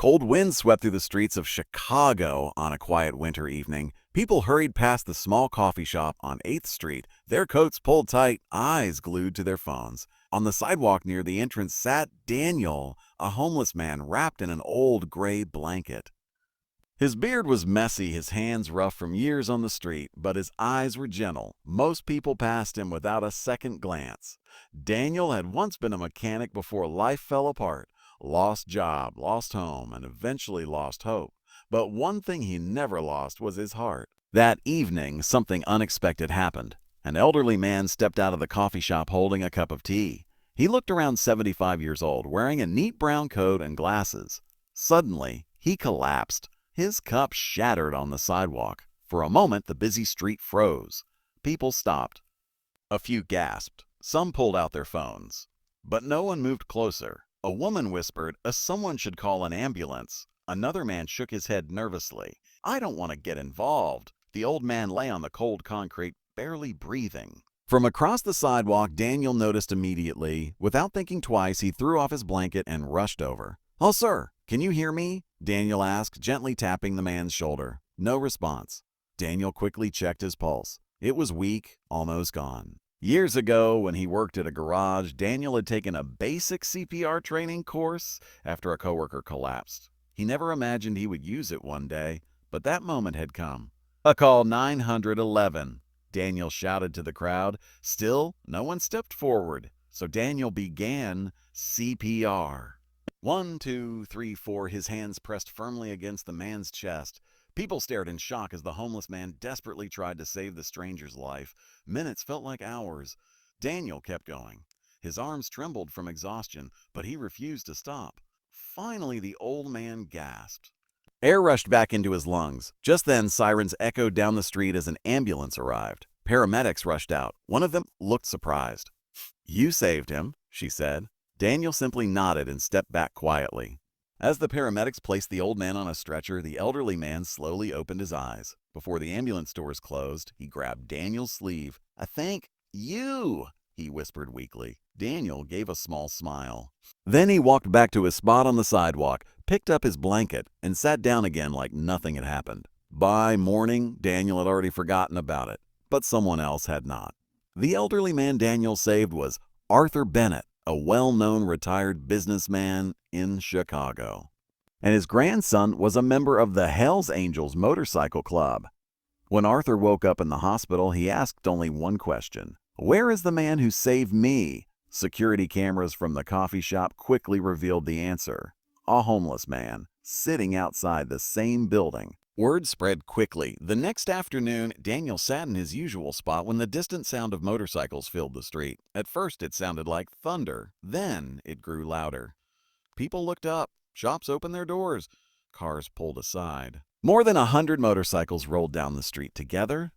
Cold winds swept through the streets of Chicago on a quiet winter evening. People hurried past the small coffee shop on 8th Street, their coats pulled tight, eyes glued to their phones. On the sidewalk near the entrance sat Daniel, a homeless man wrapped in an old gray blanket. His beard was messy, his hands rough from years on the street, but his eyes were gentle. Most people passed him without a second glance. Daniel had once been a mechanic before life fell apart. Lost job, lost home, and eventually lost hope. But one thing he never lost was his heart. That evening, something unexpected happened. An elderly man stepped out of the coffee shop holding a cup of tea. He looked around 75 years old, wearing a neat brown coat and glasses. Suddenly, he collapsed. His cup shattered on the sidewalk. For a moment, the busy street froze. People stopped. A few gasped. Some pulled out their phones. But no one moved closer. A woman whispered, someone should call an ambulance. Another man shook his head nervously. I don't want to get involved. The old man lay on the cold concrete, barely breathing. From across the sidewalk, Daniel noticed immediately. Without thinking twice, he threw off his blanket and rushed over. "Oh, sir, can you hear me?" Daniel asked, gently tapping the man's shoulder. No response. Daniel quickly checked his pulse. It was weak, almost gone. Years ago, when he worked at a garage, Daniel had taken a basic CPR training course after a coworker collapsed. He never imagined he would use it one day, but that moment had come. Call 911, Daniel shouted to the crowd. Still, no one stepped forward, so Daniel began CPR. 1, 2, 3, 4, his hands pressed firmly against the man's chest. People stared in shock as the homeless man desperately tried to save the stranger's life. Minutes felt like hours. Daniel kept going. His arms trembled from exhaustion, but he refused to stop. Finally, the old man gasped. Air rushed back into his lungs. Just then, sirens echoed down the street as an ambulance arrived. Paramedics rushed out. One of them looked surprised. "You saved him," she said. Daniel simply nodded and stepped back quietly. As the paramedics placed the old man on a stretcher, the elderly man slowly opened his eyes. Before the ambulance doors closed, he grabbed Daniel's sleeve. "Thank you," he whispered weakly. Daniel gave a small smile. Then he walked back to his spot on the sidewalk, picked up his blanket, and sat down again like nothing had happened. By morning, Daniel had already forgotten about it, but someone else had not. The elderly man Daniel saved was Arthur Bennett, a well-known retired businessman in Chicago. And his grandson was a member of the Hells Angels motorcycle club. When Arthur woke up in the hospital, he asked only one question. "Where is the man who saved me?" Security cameras from the coffee shop quickly revealed the answer. A homeless man, sitting outside the same building. Word spread quickly. The next afternoon, Daniel sat in his usual spot when the distant sound of motorcycles filled the street. At first, it sounded like thunder. Then, it grew louder. People looked up. Shops opened their doors. Cars pulled aside. More than 100 motorcycles rolled down the street together.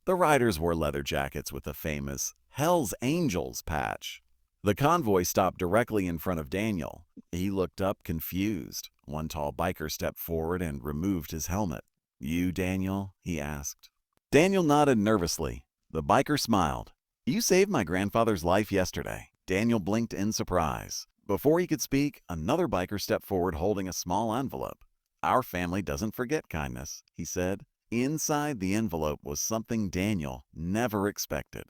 The riders wore leather jackets with the famous Hells Angels patch. The convoy stopped directly in front of Daniel. He looked up confused. One tall biker stepped forward and removed his helmet. "You, Daniel?" he asked. Daniel nodded nervously. The biker smiled. "You saved my grandfather's life yesterday." Daniel blinked in surprise. Before he could speak, another biker stepped forward holding a small envelope. "Our family doesn't forget kindness," he said. Inside the envelope was something Daniel never expected.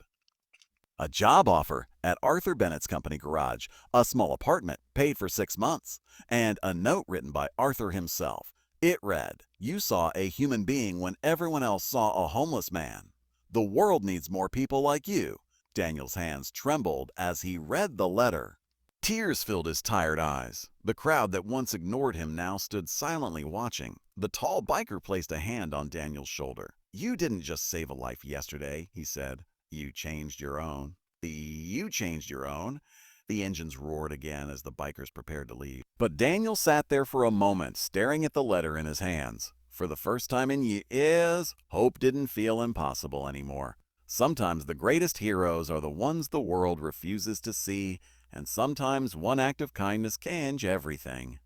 A job offer at Arthur Bennett's company garage, a small apartment paid for 6 months, and a note written by Arthur himself. It read, "You saw a human being when everyone else saw a homeless man. The world needs more people like you." Daniel's hands trembled as he read the letter. Tears filled his tired eyes. The crowd that once ignored him now stood silently watching. The tall biker placed a hand on Daniel's shoulder. "You didn't just save a life yesterday," he said. "You changed your own." You changed your own." The engines roared again as the bikers prepared to leave. But Daniel sat there for a moment, staring at the letter in his hands. For the first time in years, hope didn't feel impossible anymore. Sometimes the greatest heroes are the ones the world refuses to see, and sometimes one act of kindness can change everything.